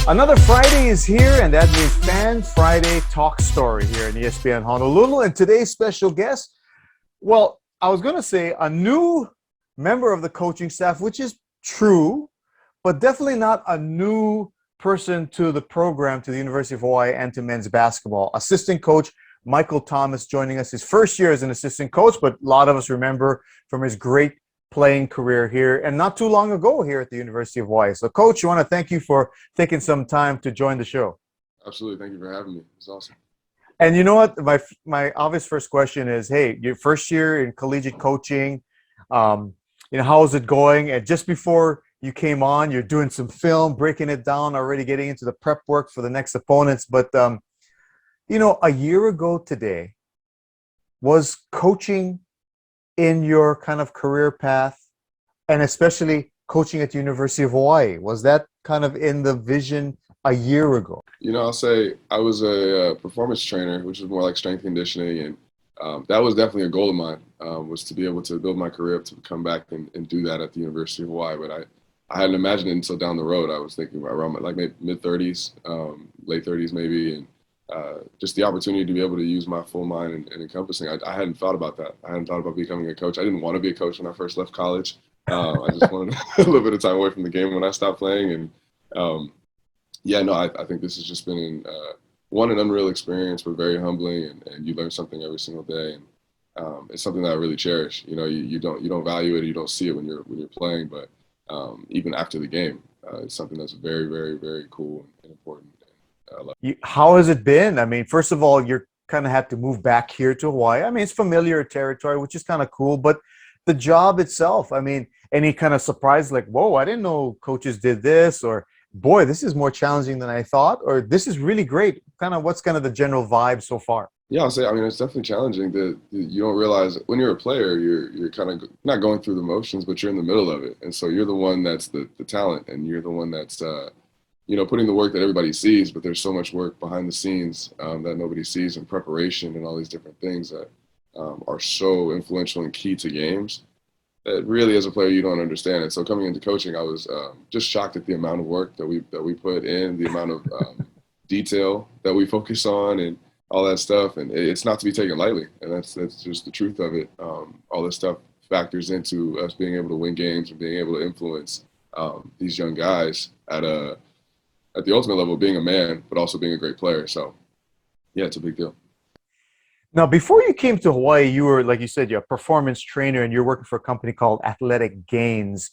Another Friday is here, and that means Fan Friday Talk Story here in ESPN Honolulu. And today's special guest, well, I was going to say a new member of the coaching staff, which is true, but definitely not a new person to the program, to the University of Hawaii and to men's basketball. Assistant coach Michael Thomas joining us, his first year as an assistant coach, but a lot of us remember from his great playing career here and not too long ago here at the University of Hawaii. So, Coach, I want to thank you for taking some time to join the show. Absolutely. Thank you for having me. It's awesome. And you know what? My obvious first question is, hey, your first year in collegiate coaching, how is it going? And just before you came on, you're doing some film, breaking it down, already getting into the prep work for the next opponents. But, a year ago today, was coaching in your kind of career path, and especially coaching at the University of Hawaii? Was that kind of in the vision a year ago? I'll say I was a performance trainer, which is more like strength conditioning. And that was definitely a goal of mine, was to be able to build my career up to come back and do that at the University of Hawaii. But I hadn't imagined it until down the road. I was thinking about around like maybe mid-30s, late 30s maybe. And just the opportunity to be able to use my full mind and encompassing. I hadn't thought about that. I hadn't thought about becoming a coach. I didn't want to be a coach when I first left college. I just wanted a little bit of time away from the game when I stopped playing. And I think this has just been an unreal experience, but very humbling, and you learn something every single day. And it's something that I really cherish. You don't value it, or you don't see it when you're playing, but even after the game, it's something that's very, very, very cool and important. How has it been? I mean, first of all, you're kind of had to move back here to Hawaii. I mean, it's familiar territory, which is kind of cool, but the job itself, I mean, any kind of surprise like, whoa, I didn't know coaches did this, or boy, this is more challenging than I thought, or this is really great. What's kind of the general vibe so far? Yeah, I'll say, it's definitely challenging that you don't realize when you're a player, you're kind of not going through the motions, but you're in the middle of it. And so you're the one that's the talent, and you're the one that's, putting the work that everybody sees, but there's so much work behind the scenes that nobody sees, in preparation and all these different things that are so influential and key to games that really, as a player, you don't understand it. So coming into coaching, I was just shocked at the amount of work that we put in, the amount of detail that we focus on, and all that stuff. And it's not to be taken lightly, and that's just the truth of it. All this stuff factors into us being able to win games and being able to influence these young guys at the ultimate level, being a man, but also being a great player. So, yeah, it's a big deal. Now, before you came to Hawaii, you were, like you said, you're a performance trainer, and you're working for a company called Athletic Gains.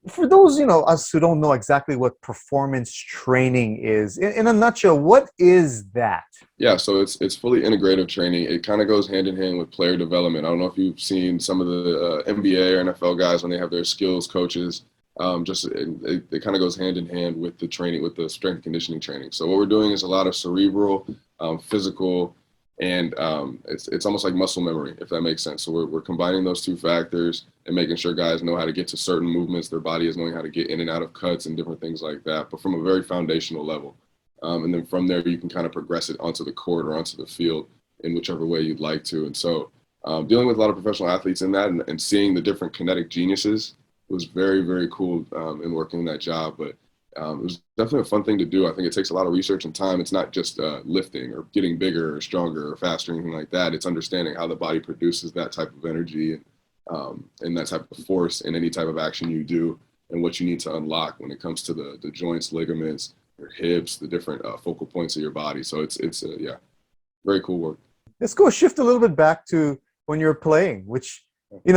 For those, us who don't know exactly what performance training is, in a nutshell, what is that? Yeah, so it's fully integrative training. It kind of goes hand in hand with player development. I don't know if you've seen some of the NBA or NFL guys when they have their skills coaches. It kind of goes hand in hand with the training, with the strength conditioning training. So what we're doing is a lot of cerebral, physical, and it's almost like muscle memory, if that makes sense. So we're combining those two factors and making sure guys know how to get to certain movements. Their body is knowing how to get in and out of cuts and different things like that, but from a very foundational level. And then from there, you can kind of progress it onto the court or onto the field in whichever way you'd like to. And so dealing with a lot of professional athletes in that and seeing the different kinetic geniuses was very, very cool in working in that job. But it was definitely a fun thing to do. I think it takes a lot of research and time. It's not just lifting or getting bigger or stronger or faster or anything like that. It's understanding how the body produces that type of energy and that type of force in any type of action you do, and what you need to unlock when it comes to the joints, ligaments, your hips, the different focal points of your body. So it's very cool work. Let's go shift a little bit back to when you were playing, which,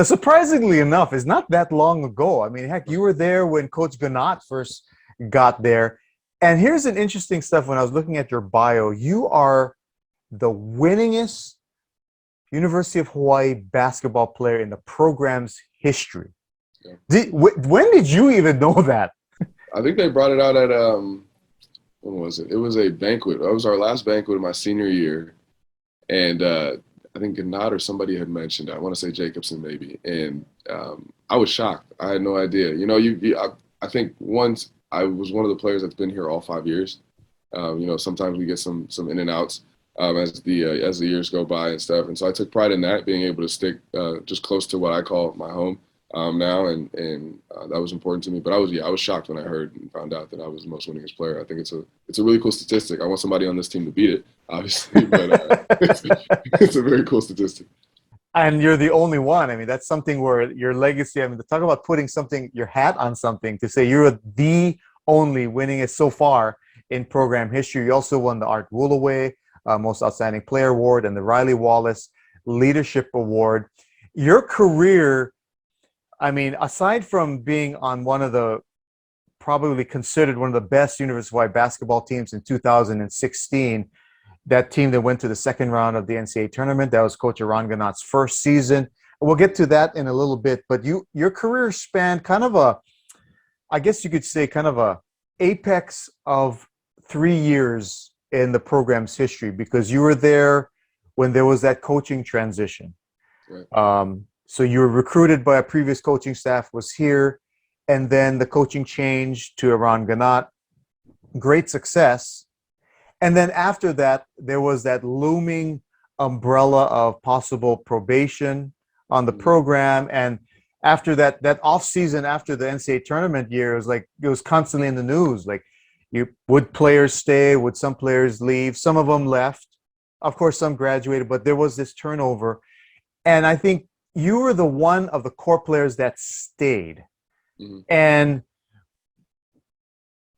surprisingly enough, is not that long ago. I mean, heck, you were there when Coach Ganat first got there. And here's an interesting stuff. When I was looking at your bio, you are the winningest University of Hawaii basketball player in the program's history. Yeah. When did you even know that? I think they brought it out at, when was it? It was a banquet. It was our last banquet of my senior year. And I think Ganat or somebody had mentioned it. I want to say Jacobson maybe. And I was shocked. I had no idea. I think once I was one of the players that's been here all 5 years. Sometimes we get some in and outs as the years go by and stuff. And so I took pride in that, being able to stick just close to what I call my home. now, and that was important to me. But I was shocked when I heard and found out that I was the most winningest player. I think it's a really cool statistic. I want somebody on this team to beat it, obviously, but it's a very cool statistic. And you're the only one. I mean, that's something where your legacy, I mean, to talk about putting something, your hat on something, to say you're the only winningest so far in program history. You also won the Art Woolaway Most Outstanding Player Award and the Riley Wallace Leadership Award. Your career, I mean, aside from being on one of the probably considered one of the best university-wide basketball teams in 2016, that team that went to the second round of the NCAA tournament. That was Coach Eran Ganot's first season. We'll get to that in a little bit, but your career spanned kind of I guess you could say kind of a apex of 3 years in the program's history, because you were there when there was that coaching transition. Right. So you were recruited by a previous coaching staff, was here, and then the coaching changed to Eran Ganot. Great success. And then after that, there was that looming umbrella of possible probation on the program. And after that off season, after the NCAA tournament year, it was constantly in the news. Like, would players stay? Would some players leave? Some of them left. Of course, some graduated, but there was this turnover. And I think you were the one of the core players that stayed. Mm-hmm. And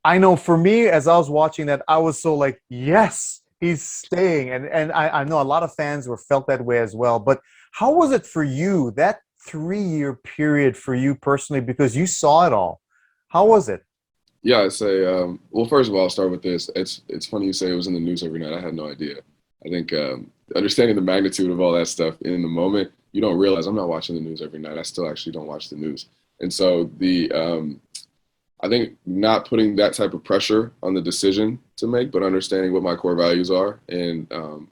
I know for me, as I was watching that, I was so like, yes, he's staying. And I know a lot of fans felt that way as well. But how was it for you, that 3-year period for you personally, because you saw it all? How was it? Yeah, I'd say, well, first of all, I'll start with this. It's funny you say it was in the news every night. I had no idea. I think understanding the magnitude of all that stuff in the moment, you don't realize I'm not watching the news every night. I still actually don't watch the news. And so I think not putting that type of pressure on the decision to make, but understanding what my core values are and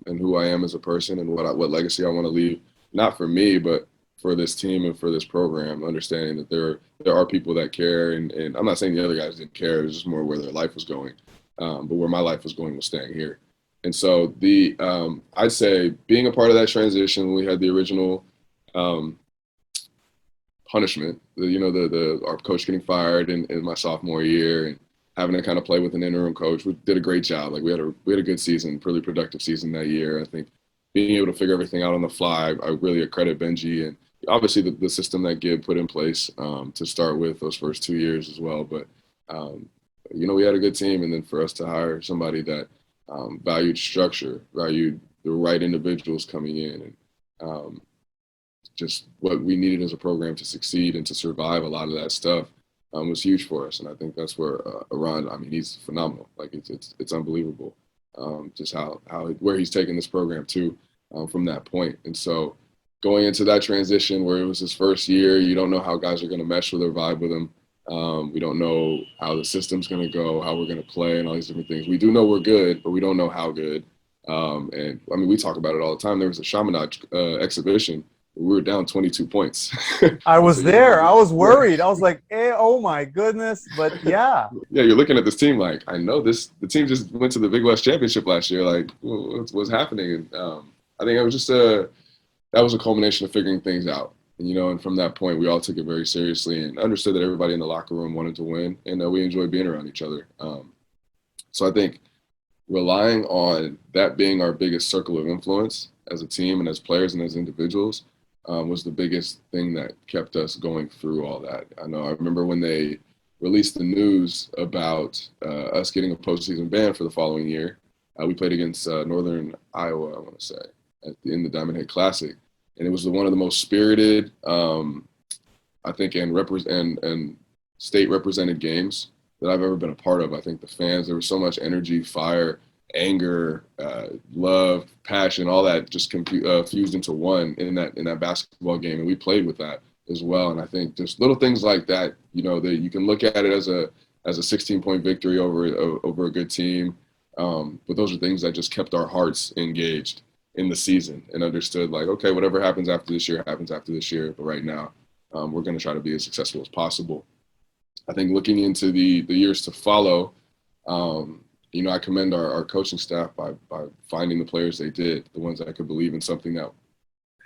who I am as a person and what legacy I want to leave, not for me, but for this team and for this program, understanding that there are people that care. And I'm not saying the other guys didn't care. It was just more where their life was going. But where my life was going was staying here. And so I'd say being a part of that transition, we had the original punishment, our coach getting fired in my sophomore year and having to kind of play with an interim coach. We did a great job. Like we had a good season, really productive season that year. I think being able to figure everything out on the fly, I really accredit Benji and obviously the system that Gibb put in place to start with those first 2 years as well. But, we had a good team. And then for us to hire somebody that valued structure, valued the right individuals coming in and just what we needed as a program to succeed and to survive a lot of that stuff was huge for us. And I think that's where Eran, I mean, he's phenomenal. Like it's unbelievable just where he's taken this program to from that point. And so going into that transition where it was his first year, you don't know how guys are going to mesh with or vibe with him. We don't know how the system's going to go, how we're going to play and all these different things. We do know we're good, but we don't know how good. And I mean, we talk about it all the time. There was a Chaminade exhibition. We were down 22 points. I was there. I was worried. I was like, oh my goodness. But yeah. Yeah, you're looking at this team like, I know the team just went to the Big West Championship last year. Like, what's happening? And I think it was just that was a culmination of figuring things out. And from that point, we all took it very seriously and understood that everybody in the locker room wanted to win and we enjoyed being around each other. So I think relying on that being our biggest circle of influence as a team and as players and as individuals was the biggest thing that kept us going through all that. I remember when they released the news about us getting a postseason ban for the following year. We played against Northern Iowa, I want to say, in the Diamond Head Classic. And it was one of the most spirited, I think, and state represented games that I've ever been a part of. I think the fans, there was so much energy, fire, anger, love, passion, all that just fused into one in that basketball game, and we played with that as well. And I think just little things like that, that you can look at it as a 16-point victory over a good team, but those are things that just kept our hearts engaged in the season and understood like, okay, whatever happens after this year happens after this year, but right now we're going to try to be as successful as possible. I think looking into the years to follow, I commend our coaching staff by finding the players they did, the ones that could believe in something that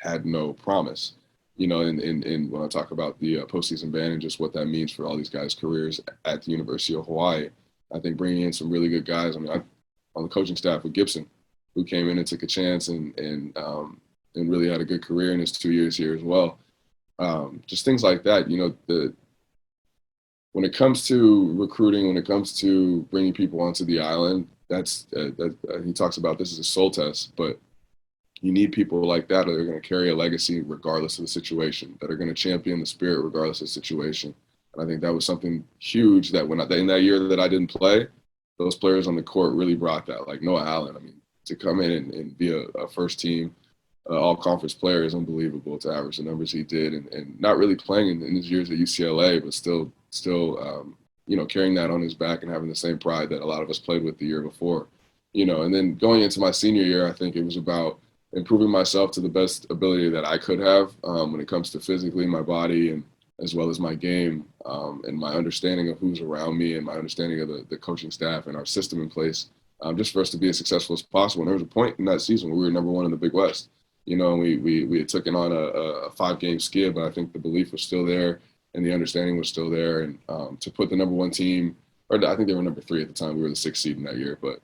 had no promise. and when I talk about the postseason ban and just what that means for all these guys' careers at the University of Hawaii, I think bringing in some really good guys. I mean, on the coaching staff with Gibson, who came in and took a chance and really had a good career in his 2 years here as well. Just things like that. When it comes to recruiting, when it comes to bringing people onto the island, he talks about this as a soul test, but you need people like that that are going to carry a legacy regardless of the situation, that are going to champion the spirit regardless of the situation. And I think that was something huge that in that year that I didn't play, those players on the court really brought that. Like Noah Allen, I mean, to come in and be a first team all-conference player is unbelievable, to average the numbers he did, and not really playing in his years at UCLA, but still carrying that on his back and having the same pride that a lot of us played with the year before. And then going into my senior year, I think it was about improving myself to the best ability that I could have when it comes to physically my body and as well as my game and my understanding of who's around me and my understanding of the coaching staff and our system in place, just for us to be as successful as possible. And there was a point in that season where we were number one in the Big West, and we had taken on a 5-game skid, but I think the belief was still there and the understanding was still there. And to put the number one team, or I think they were number 3 at the time, we were the 6th seed in that year, but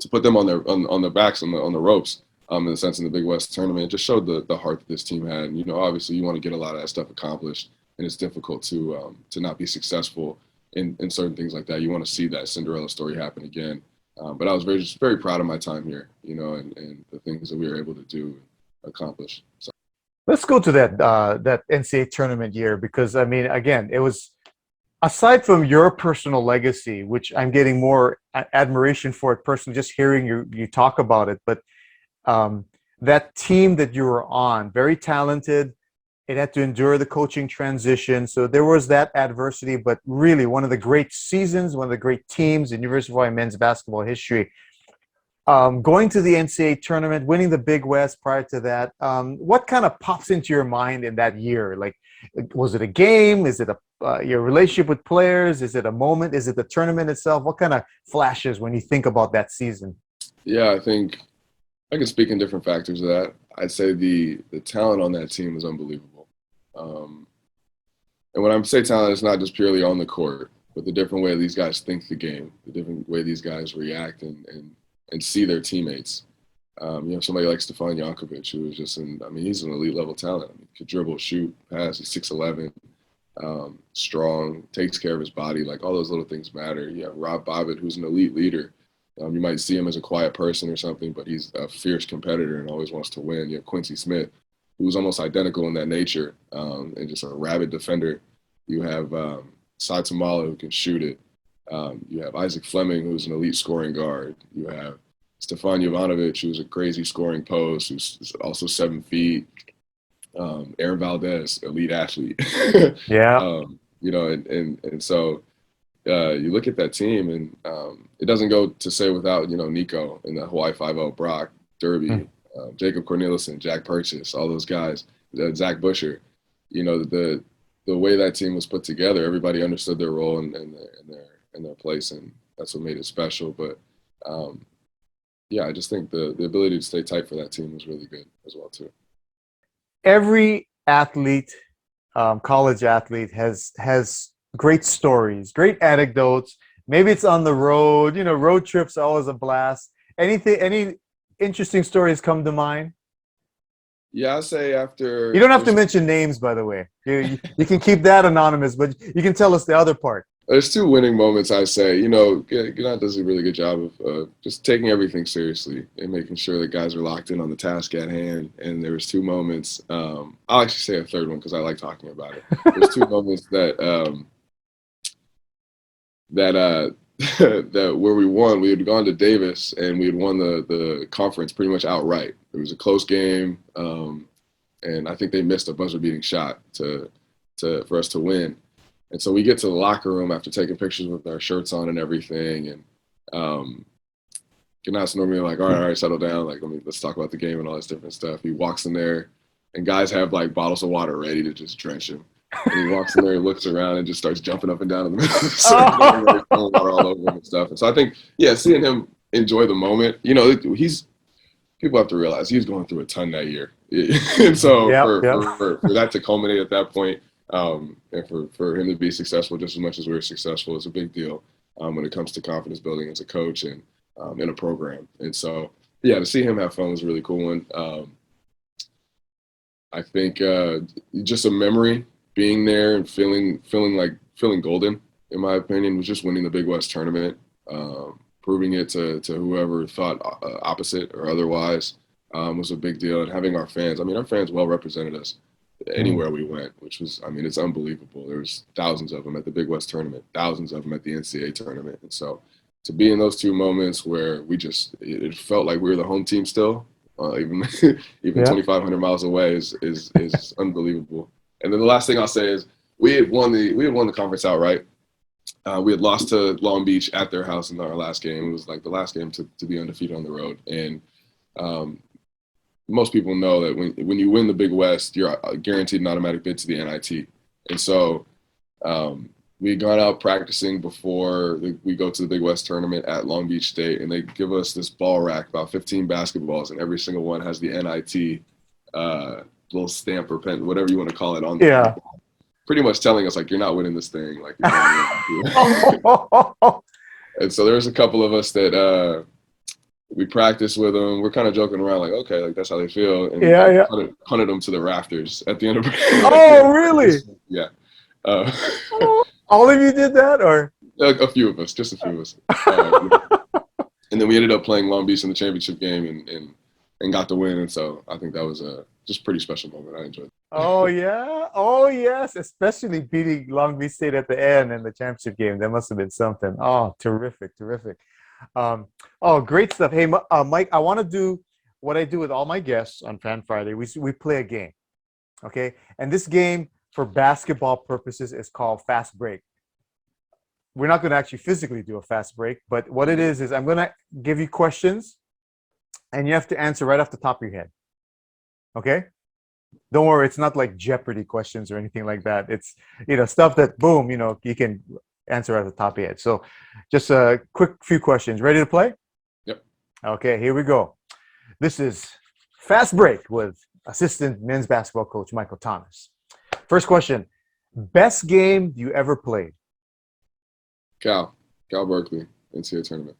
to put them on their backs, on the ropes, in the sense in the Big West tournament, it just showed the heart that this team had. And, obviously you want to get a lot of that stuff accomplished, and it's difficult to not be successful in certain things like that. You want to see that Cinderella story happen again. But I was very proud of my time here, and the things that we were able to do and accomplish. So. Let's go to that NCAA tournament year, because, I mean, again, it was, aside from your personal legacy, which I'm getting more admiration for it personally, just hearing you talk about it, but that team that you were on, very talented. It had to endure the coaching transition. So there was that adversity, but really one of the great seasons, one of the great teams in University of Hawaii men's basketball history. Going to the NCAA tournament, winning the Big West prior to that, what kind of pops into your mind in that year? Like, was it a game? Is it your relationship with players? Is it a moment? Is it the tournament itself? What kind of flashes when you think about that season? Yeah, I think I can speak in different factors of that. I'd say the talent on that team was unbelievable. And when I say talent, it's not just purely on the court, but the different way these guys think the game, the different way these guys react and see their teammates. Somebody like Stefan Jankovic, who was he's an elite level talent. I mean, could dribble, shoot, pass. He's 6'11", strong, takes care of his body. Like, all those little things matter. You have Rob Bobbitt, who's an elite leader. You might see him as a quiet person or something, but he's a fierce competitor and always wants to win. You have Quincy Smith, who's almost identical in that nature, and just a rabid defender. You have Sai Tamala, who can shoot it. You have Isaac Fleming, who's an elite scoring guard. You have Stefan Jovanovic, who's a crazy scoring post, who's also 7 feet. Aaron Valdez, elite athlete. Yeah. And so you look at that team, and it doesn't go to say without, Nico in the Hawaii 5-0, Brock, Derby, Jacob Corneliuson, Jack Purchase, all those guys, Zach Busher. The way that team was put together, everybody understood their role and their place, and that's what made it special. But I just think the ability to stay tight for that team was really good as well too. Every athlete, college athlete, has great stories, great anecdotes. Maybe it's on the road. Road trips are always a blast. Any interesting stories come to mind? Yeah, I'll say after. You don't have to mention names, by the way. You can keep that anonymous, but you can tell us the other part. There's 2 winning moments, I say. Gannett does a really good job of just taking everything seriously and making sure that guys are locked in on the task at hand. And there was 2 moments. I'll actually say a third one because I like talking about it. There's 2 moments that where we won. We had gone to Davis and we had won the conference pretty much outright. It was a close game, and I think they missed a buzzer-beating shot for us to win. And so we get to the locker room after taking pictures with our shirts on and everything, and Gannett's normally like, all right, settle down. Like, let's talk about the game and all this different stuff. He walks in there, and guys have like bottles of water ready to just drench him. And he walks in there, he looks around, and just starts jumping up and down in the middle of the circle, throwing water all over him and stuff. And so I think, seeing him enjoy the moment, he's people have to realize he's going through a ton that year. And so Yeah, for, yeah. for that to culminate at that point, and for him to be successful just as much as we're successful is a big deal when it comes to confidence building as a coach and in a program. And so, yeah, to see him have fun was a really cool one. I think just a memory being there and feeling golden, in my opinion, was just winning the Big West tournament, proving it to whoever thought opposite or otherwise was a big deal. And having our fans, I mean, our fans well represented us anywhere we went, which was, I mean, it's unbelievable. There's thousands of them at the Big West tournament, thousands of them at the NCAA tournament. And so to be in those two moments where it felt like we were the home team still, even even Yeah. 2,500 miles away is unbelievable. And then the last thing I'll say is we had won the conference outright. We had lost to Long Beach at their house in our last game. It was like the last game to be undefeated on the road. And most people know that when you win the Big West, you're guaranteed an automatic bid to the NIT. And so we had gone out practicing before we go to the Big West tournament at Long Beach State, and they give us this ball rack, about 15 basketballs, and every single one has the NIT little stamp or pen, whatever you want to call it, on the ball. Pretty much telling us, like, you're not winning this thing. Like, you're not winning. And so there was a couple of us that we practiced with them. We're kind of joking around, like, okay, like that's how they feel. And punted them to the rafters at the end of it. Oh, really? Yeah. All of you did that, or a few of us, just a few of us. And then we ended up playing Long Beach in the championship game and got the win. And so I think that was a just pretty special moment. I enjoyed it. Oh, yeah. Oh, yes. Especially beating Long Beach State at the end in the championship game. That must have been something. Oh, terrific, terrific. Oh, great stuff. Hey, Mike, I want to do what I do with all my guests on Fan Friday. We play a game, okay? And this game, for basketball purposes, is called Fast Break. We're not going to actually physically do a fast break, but what it is I'm going to give you questions, and you have to answer right off the top of your head. Okay? Don't worry, it's not like Jeopardy questions or anything like that. It's, stuff that, boom, you can answer at the top of your head. So just a quick few questions. Ready to play? Yep. Okay, here we go. This is Fast Break with assistant men's basketball coach Michael Thomas. First question, best game you ever played? Cal Berkeley, NCAA tournament.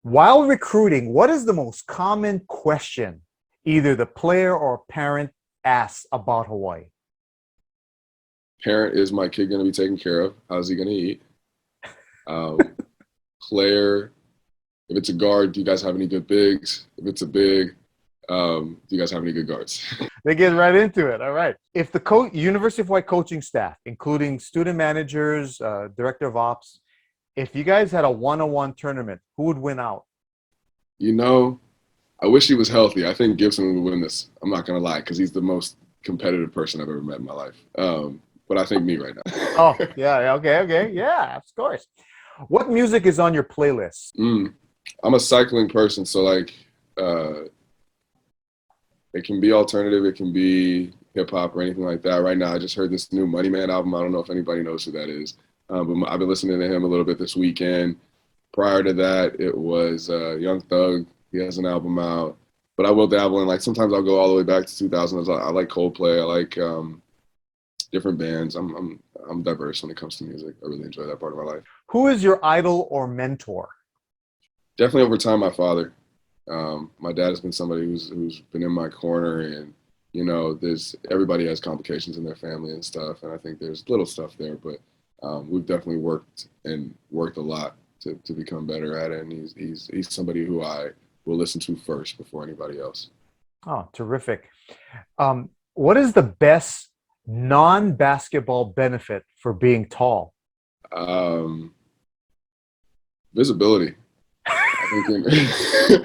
While recruiting, what is the most common question either the player or parent asks about Hawaii? Parent, is my kid going to be taken care of? How's he going to eat? Player, if it's a guard, do you guys have any good bigs? If it's a big, do you guys have any good guards? They get right into it. All right. If the University of Hawaii coaching staff, including student managers, director of ops, if you guys had a one-on-one tournament, who would win out? I wish he was healthy. I think Gibson would win this. I'm not going to lie, because he's the most competitive person I've ever met in my life. But I think me right now. Oh, yeah. Okay. Yeah, of course. What music is on your playlist? I'm a cycling person, so like it can be alternative, it can be hip hop or anything like that. Right now, I just heard this new Money Man album. I don't know if anybody knows who that is, but I've been listening to him a little bit this weekend. Prior to that, it was Young Thug. He has an album out, but I will dabble in, like, sometimes I'll go all the way back to 2000s. I like Coldplay. I like different bands. I'm diverse when it comes to music. I really enjoy that part of my life. Who is your idol or mentor? Definitely over time, my father. My dad has been somebody who's been in my corner, and everybody has complications in their family and stuff, and I think there's little stuff there, but we've definitely worked a lot to become better at it, and he's somebody who I will listen to first before anybody else. Oh, terrific. What is the best non-basketball benefit for being tall? Visibility. I think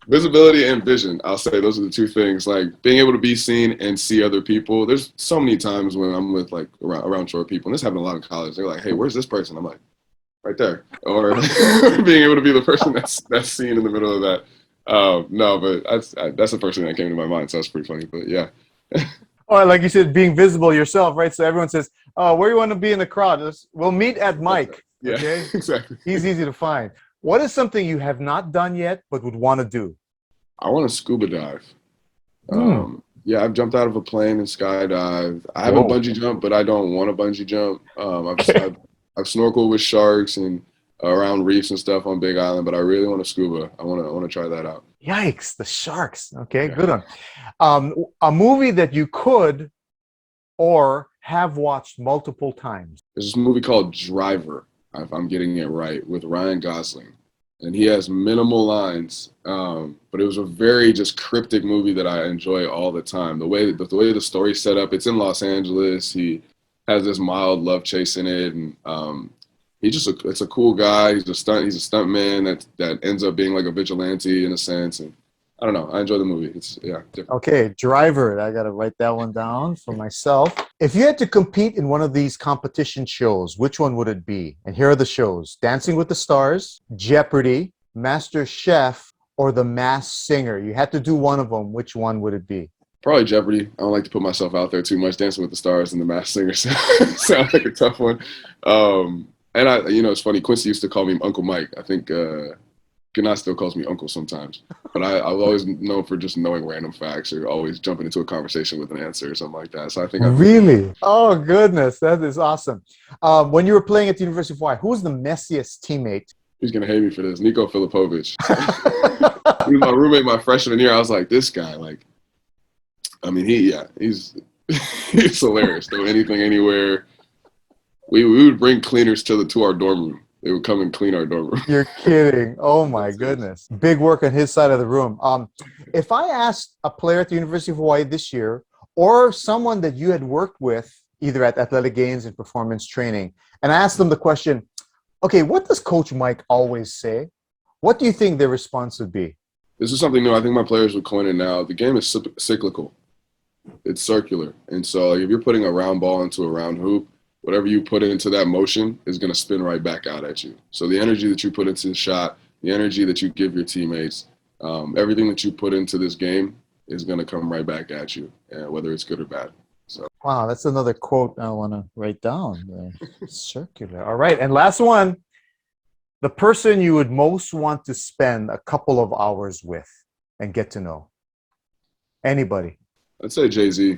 visibility and vision. I'll say those are the two things. Like, being able to be seen and see other people. There's so many times when I'm with, like, around short people, and this happened a lot in college. They're like, "Hey, where's this person?" I'm like, "Right there." Or being able to be the person that's seen in the middle of that. No, but that's the first thing that came to my mind. So that's pretty funny. But yeah. Oh, like you said, being visible yourself, right? So everyone says, "Oh, where do you want to be in the crowd?" We'll meet at Mike. Yeah, okay? Exactly. He's easy to find. What is something you have not done yet but would want to do? I want to scuba dive. Hmm. Yeah, I've jumped out of a plane and skydived. I haven't Whoa. bungee jumped, but I don't want to bungee jump. Okay. I've snorkeled with sharks and around reefs and stuff on Big Island, but I really want to scuba. I want to try that out. Yikes, the sharks. Okay, Yeah. good one. A movie that you could or have watched multiple times. There's this movie called Driver, if I'm getting it right, with Ryan Gosling. And he has minimal lines, but it was a very just cryptic movie that I enjoy all the time. The way the story's set up, it's in Los Angeles. He has this mild love chase in it, and it's a cool guy. He's a stunt man that ends up being like a vigilante in a sense. And I don't know, I enjoy the movie. It's different. Okay, Driver. I got to write that one down for myself. If you had to compete in one of these competition shows, which one would it be? And here are the shows: Dancing with the Stars, Jeopardy, Master Chef, or The Masked Singer. You had to do one of them. Which one would it be? Probably Jeopardy. I don't like to put myself out there too much. Dancing with the Stars and The Masked Singer sound like a tough one. And it's funny. Quincy used to call me Uncle Mike. I think Gannat still calls me Uncle sometimes. But I've always known for just knowing random facts or always jumping into a conversation with an answer or something like that. So I think Really? Oh, goodness. That is awesome. When you were playing at the University of Hawaii, who was the messiest teammate? he's gonna hate me for this. Nico Filipovic. He was my roommate my freshman year. I was like, this guy, like, I mean, he's he's hilarious. Do anything, anywhere. We would bring cleaners to our dorm room. They would come and clean our dorm room. You're kidding. Oh, my goodness. Big work on his side of the room. If I asked a player at the University of Hawaii this year or someone that you had worked with, either at Athletic Games and performance training, and I asked them the question, okay, what does Coach Mike always say? What do you think their response would be? This is something new. I think my players would coin it now. The game is cyclical. It's circular. And so like, if you're putting a round ball into a round hoop, whatever you put into that motion is going to spin right back out at you. So the energy that you put into the shot, the energy that you give your teammates, everything that you put into this game is going to come right back at you, whether it's good or bad. So Wow, that's another quote I want to write down. Circular. All right. And last one, the person you would most want to spend a couple of hours with and get to know. Anybody. I'd say Jay-Z.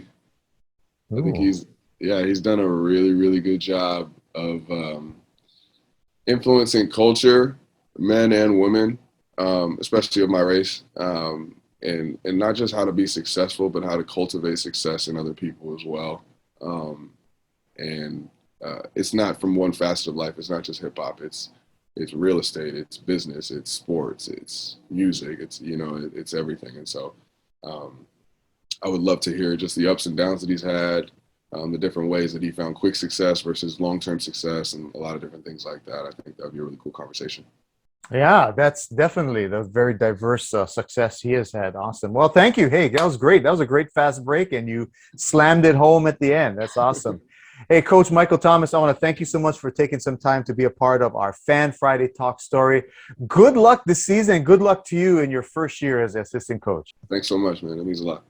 I think Ooh. he's done a really, really good job of influencing culture, men and women, especially of my race, and not just how to be successful, but how to cultivate success in other people as well. And it's not from one facet of life. It's not just hip hop. It's real estate. It's business. It's sports. It's music. It's everything. And so I would love to hear just the ups and downs that he's had. The different ways that he found quick success versus long-term success and a lot of different things like that. I think that would be a really cool conversation. Yeah, that's definitely the very diverse success he has had. Awesome. Well, thank you. Hey, that was great. That was a great fast break, and you slammed it home at the end. That's awesome. Hey, Coach Michael Thomas, I want to thank you so much for taking some time to be a part of our Fan Friday Talk Story. Good luck this season. Good luck to you in your first year as assistant coach. Thanks so much, man. It means a lot.